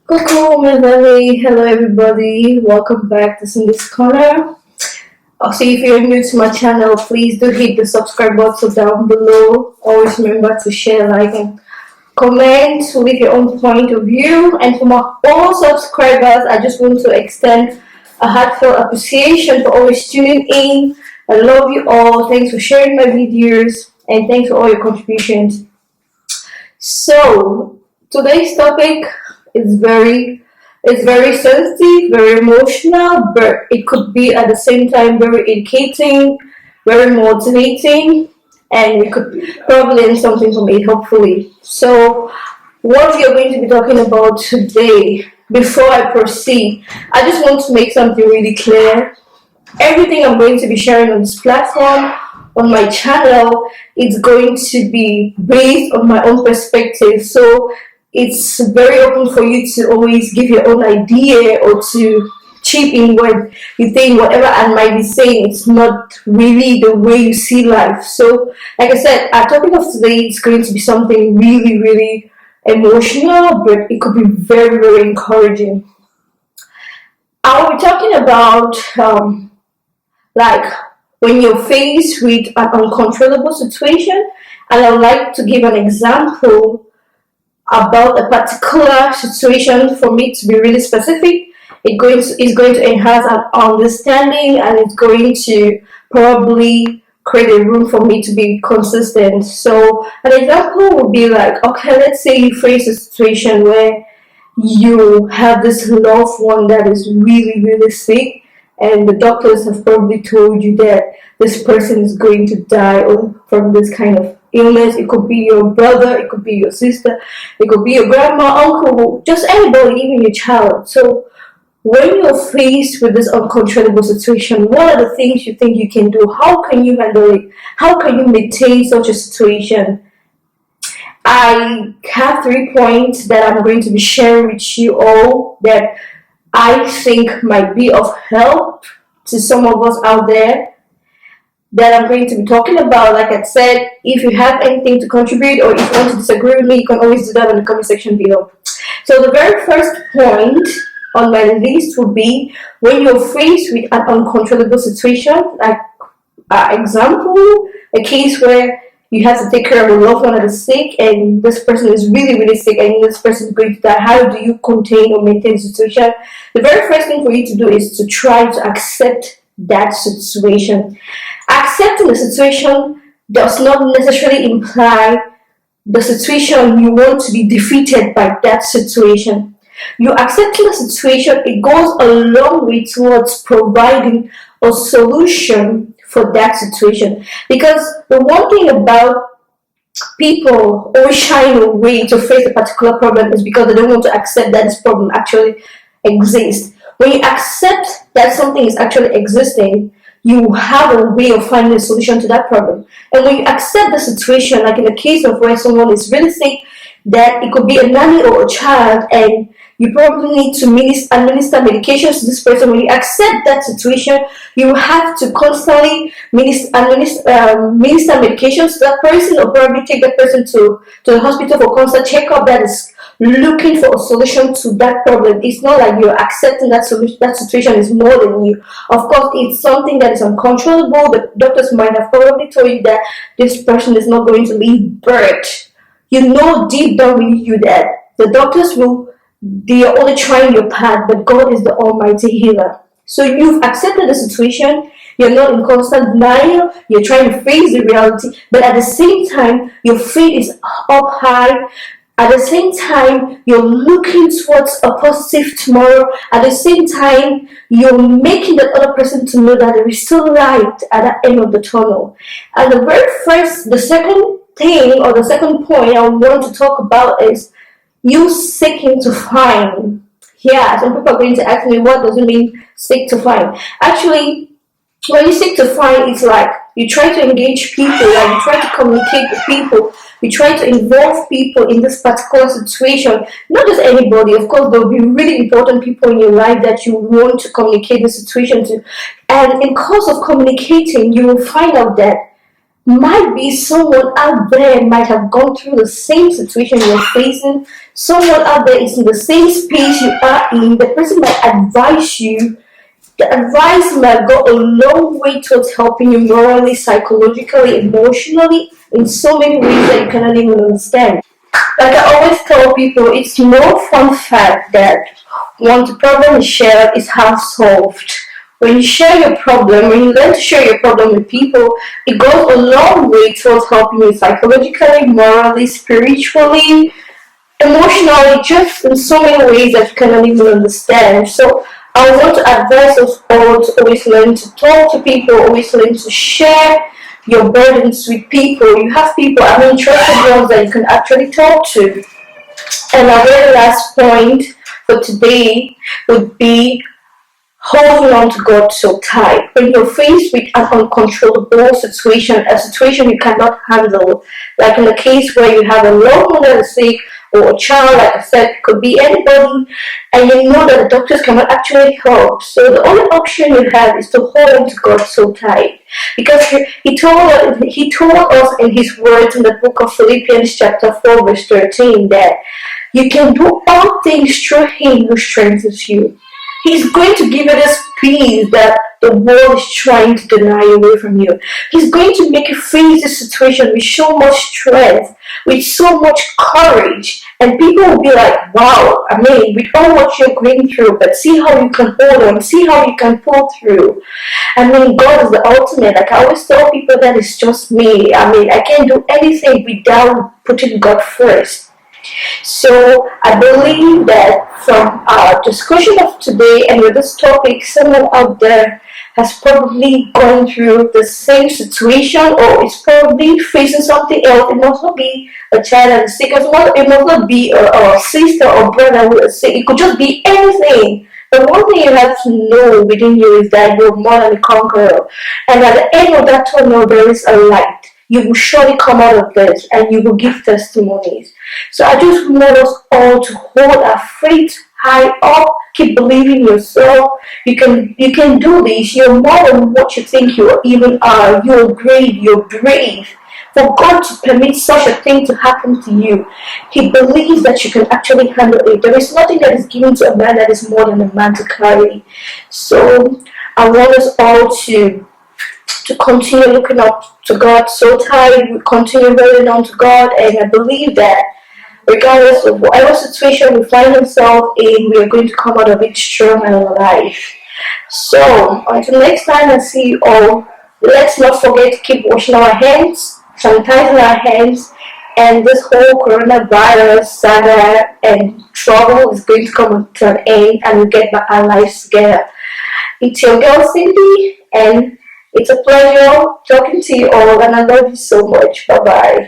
Coucou my family, hello everybody, welcome back to Cindy's Corner. Also, if you're new to my channel, please do hit the subscribe button down below. Always remember to share, like, and comment, leave your own point of view. And for my all subscribers, I just want to extend a heartfelt appreciation for always tuning in. I love you all. Thanks for sharing my videos and thanks for all your contributions. So today's topic is very sensitive, very emotional, but it could be at the same time very educating, very motivating, and we could probably learn something from it hopefully. So what we are going to be talking about today, before I proceed, I just want to make something really clear. Everything I'm going to be sharing on this platform, on my channel, it's going to be based on my own perspective. So it's very open for you to always give your own idea or to chip in what you think, whatever I might be saying, it's not really the way you see life. So, like I said, our topic of today is going to be something really, really emotional, but it could be very, very encouraging. I'll be talking about like when you're faced with an uncontrollable situation, and I would like to give an example about a particular situation for me to be really specific. It's going to enhance an understanding and it's going to probably create a room for me to be consistent. So an example would be like, okay, let's say you face a situation where you have this loved one that is really, really sick, and the doctors have probably told you that this person is going to die from this kind of illness. It could be your brother, it could be your sister, it could be your grandma, uncle, just anybody, even your child. So when you're faced with this uncontrollable situation, what are the things you think you can do? How can you handle it? How can you maintain such a situation? I have 3 points that I'm going to be sharing with you all that I think might be of help to some of us out there that I'm going to be talking about. Like I said, if you have anything to contribute or if you want to disagree with me, you can always do that in the comment section below. So the very first point on my list would be when you're faced with an uncontrollable situation, like example, a case where you have to take care of a loved one that is sick and this person is really, really sick and this person is going to die. How do you contain or maintain the situation? The very first thing for you to do is to try to accept that situation. Accepting the situation does not necessarily imply the situation you want to be defeated by that situation. You accepting the situation, it goes a long way towards providing a solution for that situation. Because the one thing about people always shying away to face a particular problem is because they don't want to accept that this problem actually exists. When you accept that something is actually existing, you have a way of finding a solution to that problem. And when you accept the situation, like in the case of where someone is really sick, that it could be a nanny or a child, and you probably need to administer medications to this person. When you accept that situation, you have to constantly administer medications to that person, or probably take that person to the hospital for constant checkup that is looking for a solution to that problem. It's not like you're accepting that solution, that situation is more than you. Of course, it's something that is uncontrollable. The doctors might have probably told you that this person is not going to leave birth. You know deep down with you that the doctors they are only trying your part, but God is the almighty healer. So you've accepted the situation, you're not in constant denial, you're trying to face the reality, but at the same time, your faith is up high. At the same time, you're looking towards a positive tomorrow. At the same time, you're making the other person to know that there is still light at the end of the tunnel. And the second thing, or the second point I want to talk about is you seeking to find. Yeah, some people are going to ask me, what does it mean, seek to find? Actually, when you seek to find, it's like you try to engage people, like you try to communicate with people, you try to involve people in this particular situation. Not just anybody, of course, there will be really important people in your life that you want to communicate the situation to. And in course of communicating, you will find out that Might be someone out there might have gone through the same situation you're facing. Someone out there is in the same space you are in. The person might advise you. The advice might go a long way towards helping you morally, psychologically, emotionally, in so many ways that you cannot even understand. Like I always tell people, it's no fun fact that once the problem is shared, it's half solved. When you share your problem, when you learn to share your problem with people, it goes a long way towards helping you psychologically, morally, spiritually, emotionally, just in so many ways that you cannot even understand. So I want to advise us all to always learn to talk to people, always learn to share your burdens with people. You have people, trusted ones that you can actually talk to. And our very last point for today would be holding on to God so tight. When you're faced with an uncontrollable situation, a situation you cannot handle, like in a case where you have a loved one that is sick, or a child, like I said, could be anybody, and you know that the doctors cannot actually help. So the only option you have is to hold on to God so tight. Because he told us in his words in the book of Philippians chapter 4 verse 13 that you can do all things through him who strengthens you. He's going to give you this peace that the world is trying to deny away from you. He's going to make you face this situation with so much strength, with so much courage. And people will be like, wow, with all what you're going through, but see how you can hold on, see how you can pull through. God is the ultimate. Like I always tell people that it's just me. I can't do anything without putting God first. So I believe that from our discussion of today and with this topic, someone out there has probably gone through the same situation or is probably facing something else. It must not be a child that is sick. It must not be a sister or brother who is sick. It could just be anything. The one thing you have to know within you is that you're more than a conqueror. And at the end of that tunnel, there is a light. You will surely come out of this and you will give testimonies. So I just want us all to hold our faith high up, keep believing yourself. You can do this. You're more than what you think you even are. You're great, you're brave. For God to permit such a thing to happen to you, He believes that you can actually handle it. There is nothing that is given to a man that is more than a man to carry. So I want us all to continue looking up to God so tight, we continue holding on to God, and I believe that regardless of whatever situation we find ourselves in, we are going to come out of it strong and alive. So until next time I see you all, let's not forget to keep washing our hands, sanitizing our hands, and this whole coronavirus saga and trouble is going to come to an end and we'll get back our lives together. It's your girl Cindy, and it's a pleasure talking to you all, and I love you so much. Bye bye.